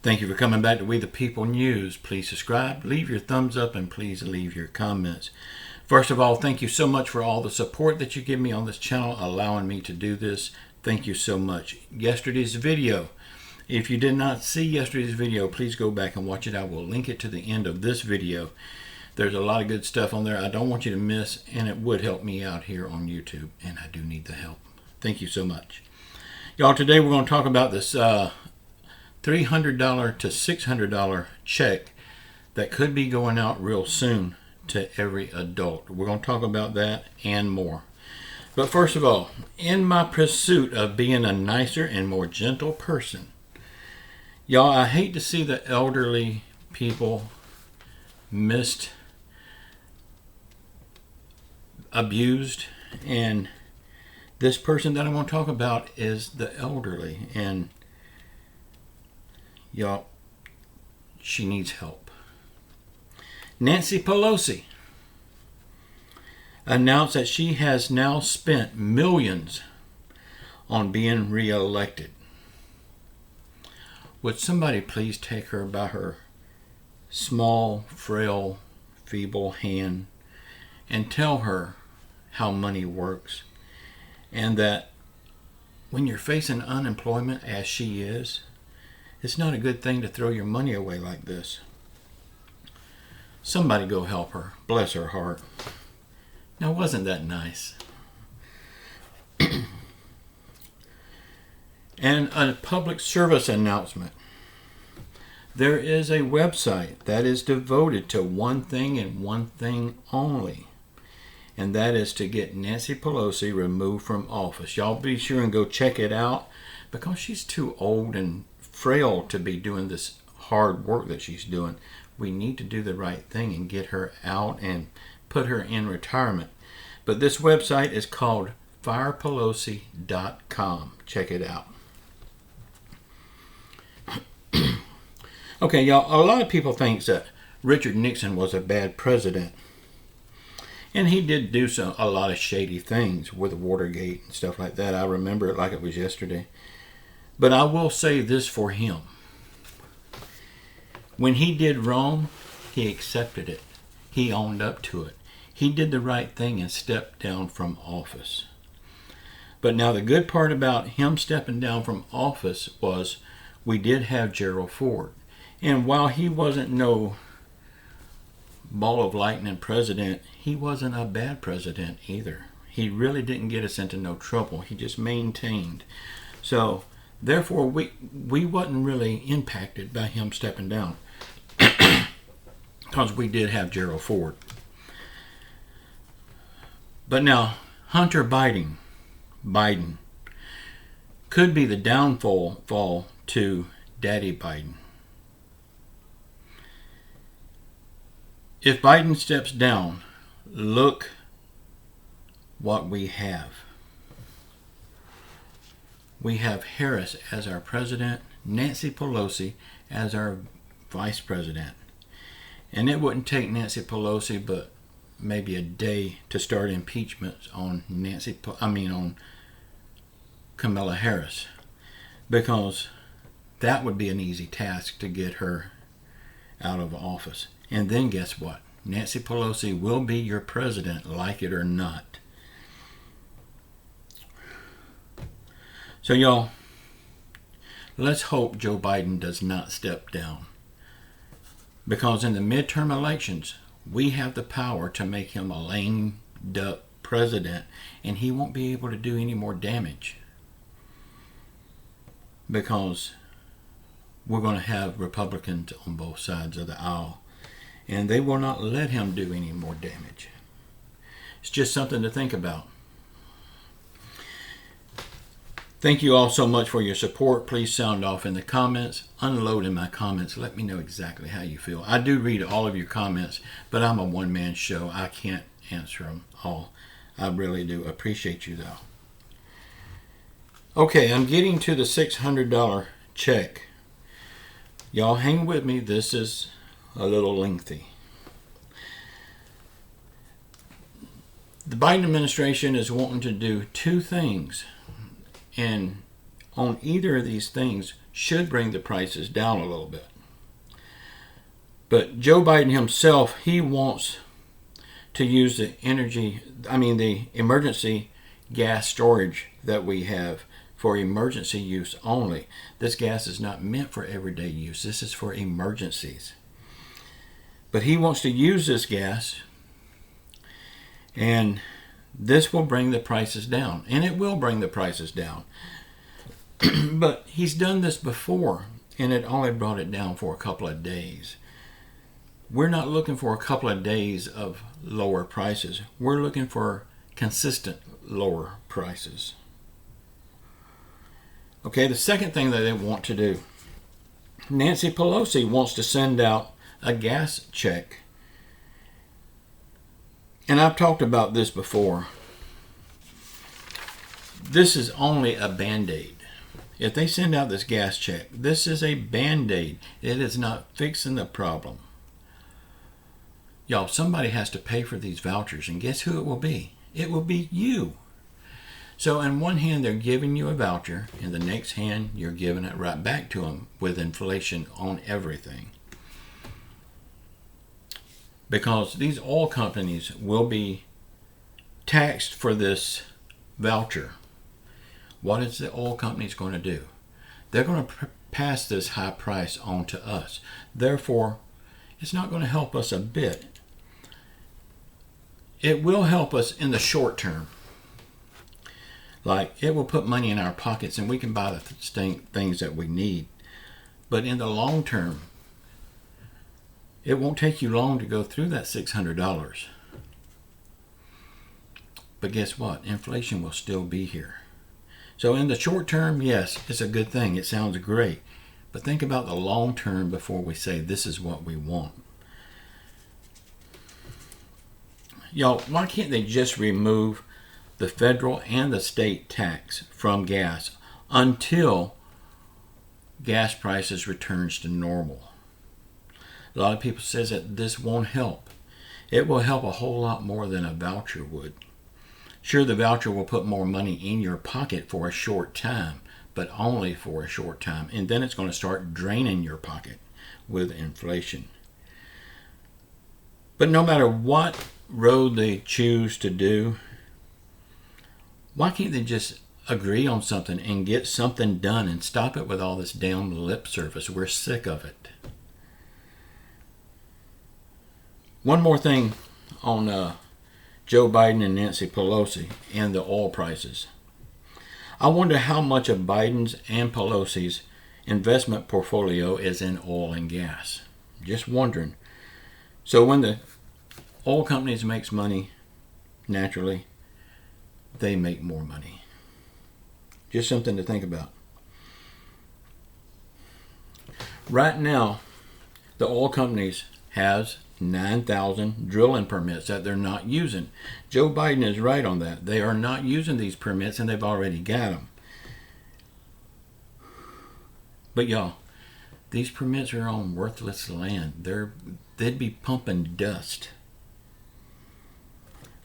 Thank you for coming back to We the People News. Please subscribe, leave your thumbs up, and please leave your comments. First of all, thank you so much for all the support that you give me on this channel, allowing me to do this. Thank you so much. Yesterday's video, if you did not see yesterday's video, please go back and watch it. I will link it to the end of this video. There's a lot of good stuff on there I don't want you to miss, and it would help me out here on YouTube, and I do need the help. Thank you so much. Y'all, today we're going to talk about this $300 to $600 check that could be going out real soon to every adult. We're going to talk about that and more. But first of all, in my pursuit of being a nicer and more gentle person, y'all, I hate to see the elderly people abused, and this person that I want to talk about is the elderly, and y'all, she needs help. Nancy Pelosi announced that she has now spent millions on being reelected. Would somebody please take her by her small, frail, feeble hand and tell her how money works, and that when you're facing unemployment as she is, it's not a good thing to throw your money away like this. Somebody go help her. Bless her heart. Now, wasn't that nice? And a public service announcement. There is a website that is devoted to one thing and one thing only, and that is to get Nancy Pelosi removed from office. Y'all be sure and go check it out, because she's too old and frail to be doing this hard work that she's doing. We need to do the right thing and get her out and put her in retirement. But this website is called firepelosi.com. Check it out. Okay, y'all, a lot of people think that Richard Nixon was a bad president. And he did do a lot of shady things with Watergate and stuff like that. I remember it like it was yesterday. But I will say this for him. When he did wrong, he accepted it. He owned up to it. He did the right thing and stepped down from office. But now the good part about him stepping down from office was we did have Gerald Ford. And while he wasn't no ball of lightning president, he wasn't a bad president either. He really didn't get us into no trouble. He just maintained. So therefore, we wasn't really impacted by him stepping down, because we did have Gerald Ford. But now, Hunter Biden could be the downfall to Daddy Biden. If Biden steps down, look what we have. We have Harris as our president, Nancy Pelosi as our vice president. And it wouldn't take Nancy Pelosi but maybe a day to start impeachments on on Kamala Harris, because that would be an easy task to get her out of office. And then guess what? Nancy Pelosi will be your president, like it or not. So y'all, let's hope Joe Biden does not step down, because in the midterm elections, we have the power to make him a lame duck president, and he won't be able to do any more damage, because we're going to have Republicans on both sides of the aisle, and they will not let him do any more damage. It's just something to think about. Thank you all so much for your support. Please sound off in the comments. Unload in my comments. Let me know exactly how you feel. I do read all of your comments, but I'm a one-man show. I can't answer them all. I really do appreciate you, though. Okay, I'm getting to the $600 check. Y'all hang with me. This is a little lengthy. The Biden administration is wanting to do two things. And on either of these things, should bring the prices down a little bit. But Joe Biden himself, he wants to use the emergency gas storage that we have for emergency use only. This gas is not meant for everyday use. This is for emergencies. But he wants to use this gas, and this will bring the prices down. And it will bring the prices down. But he's done this before, and it only brought it down for a couple of days. We're not looking for a couple of days of lower prices. We're looking for consistent lower prices. Okay, the second thing that they want to do, Nancy Pelosi wants to send out a gas check. And I've talked about this before. This is only a Band-Aid. If they send out this gas check, this is a Band-Aid. It is not fixing the problem. Y'all, somebody has to pay for these vouchers, and guess who it will be? It will be you. So in one hand, they're giving you a voucher, in the next hand, you're giving it right back to them with inflation on everything. Because these oil companies will be taxed for this voucher. What is the oil companies going to do? They're going to pass this high price on to us. Therefore, it's not going to help us a bit. It will help us in the short term. Like, it will put money in our pockets and we can buy the things that we need. But in the long term, it won't take you long to go through that $600. But guess what? Inflation will still be here. So in the short term, yes, it's a good thing. It sounds great. But think about the long term before we say this is what we want. Y'all, why can't they just remove the federal and the state tax from gas until gas prices returns to normal? A lot of people says that this won't help. It will help a whole lot more than a voucher would. Sure, the voucher will put more money in your pocket for a short time, but only for a short time. And then it's going to start draining your pocket with inflation. But no matter what road they choose to do, why can't they just agree on something and get something done and stop it with all this damn lip service? We're sick of it. One more thing on Joe Biden and Nancy Pelosi and the oil prices. I wonder how much of Biden's and Pelosi's investment portfolio is in oil and gas. Just wondering. So when the oil companies makes money, naturally, they make more money. Just something to think about. Right now, the oil companies has 9,000 drilling permits that they're not using. Joe Biden is right on that. They are not using these permits and they've already got them. But y'all, these permits are on worthless land. They'd be pumping dust.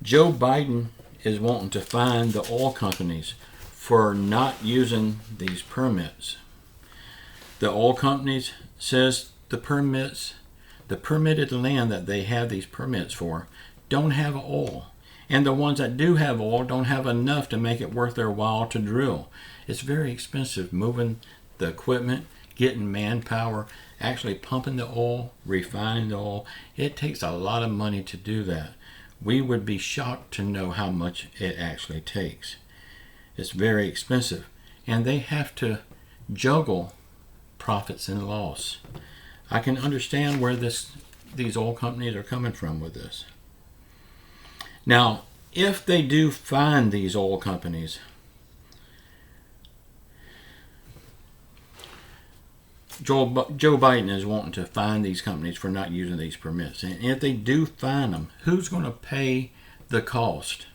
Joe Biden is wanting to fine the oil companies for not using these permits. The oil companies says the permitted land that they have these permits for don't have oil. And the ones that do have oil don't have enough to make it worth their while to drill. It's very expensive moving the equipment, getting manpower, actually pumping the oil, refining the oil. It takes a lot of money to do that. We would be shocked to know how much it actually takes. It's very expensive. And they have to juggle profits and loss. I can understand where these oil companies are coming from with this. Now, if they do fine these oil companies, Joe Biden is wanting to fine these companies for not using these permits. And if they do fine them, who's going to pay the cost?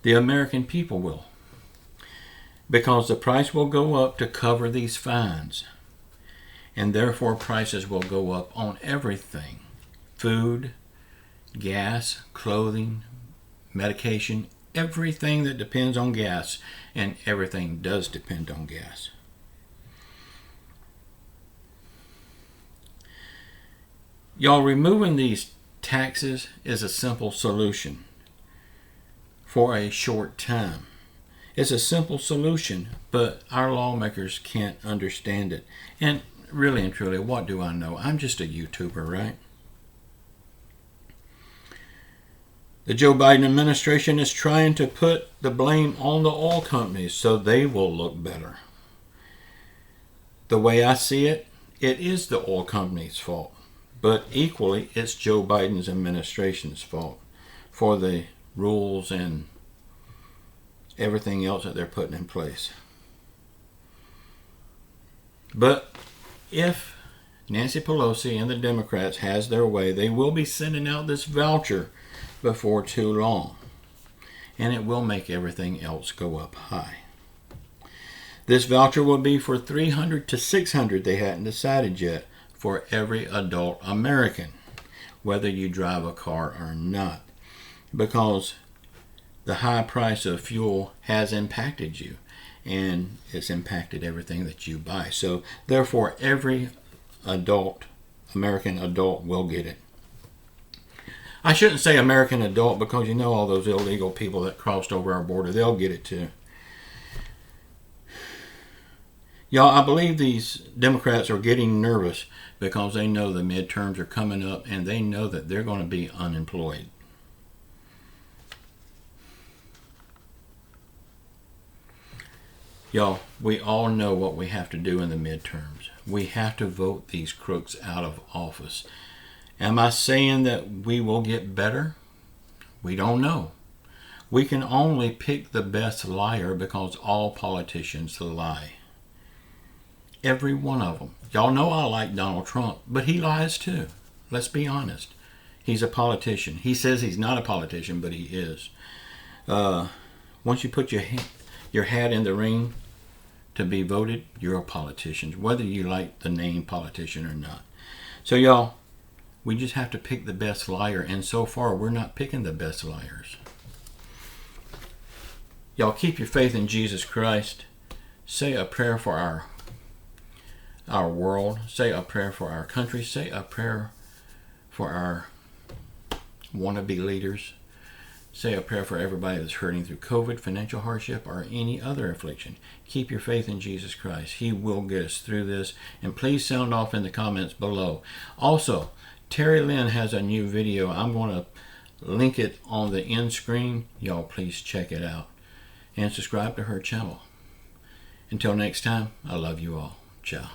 The American people will. Because the price will go up to cover these fines. And therefore prices will go up on everything. Food, gas, clothing, medication, everything that depends on gas. And everything does depend on gas. Y'all, removing these taxes is a simple solution for a short time. It's a simple solution, but our lawmakers can't understand it. And really and truly, what do I know? I'm just a YouTuber, right? The Joe Biden administration is trying to put the blame on the oil companies so they will look better. The way I see it, it is the oil companies' fault. But equally, it's Joe Biden's administration's fault for the rules and everything else that they're putting in place. But if Nancy Pelosi and the Democrats has their way, they will be sending out this voucher before too long. And it will make everything else go up high. This voucher will be for $300 to $600, they hadn't decided yet, for every adult American, whether you drive a car or not. Because the high price of fuel has impacted you, and it's impacted everything that you buy. So therefore, every adult, American adult, will get it. I shouldn't say American adult, because you know all those illegal people that crossed over our border, they'll get it too. Y'all, I believe these Democrats are getting nervous because they know the midterms are coming up and they know that they're going to be unemployed. Y'all, we all know what we have to do in the midterms. We have to vote these crooks out of office. Am I saying that we will get better? We don't know. We can only pick the best liar because all politicians lie. Every one of them. Y'all know I like Donald Trump, but he lies too. Let's be honest. He's a politician. He says he's not a politician, but he is. Once you put your hat in the ring to be voted, you're a politician, whether you like the name politician or not. So y'all, we just have to pick the best liar, and so far we're not picking the best liars. Y'all, keep your faith in Jesus Christ. Say a prayer for our world. Say a prayer for our country. Say a prayer for our wannabe leaders. Say a prayer for everybody that's hurting through COVID, financial hardship, or any other affliction. Keep your faith in Jesus Christ. He will get us through this. And please sound off in the comments below. Also, Terry Lynn has a new video. I'm going to link it on the end screen. Y'all please check it out. And subscribe to her channel. Until next time, I love you all. Ciao.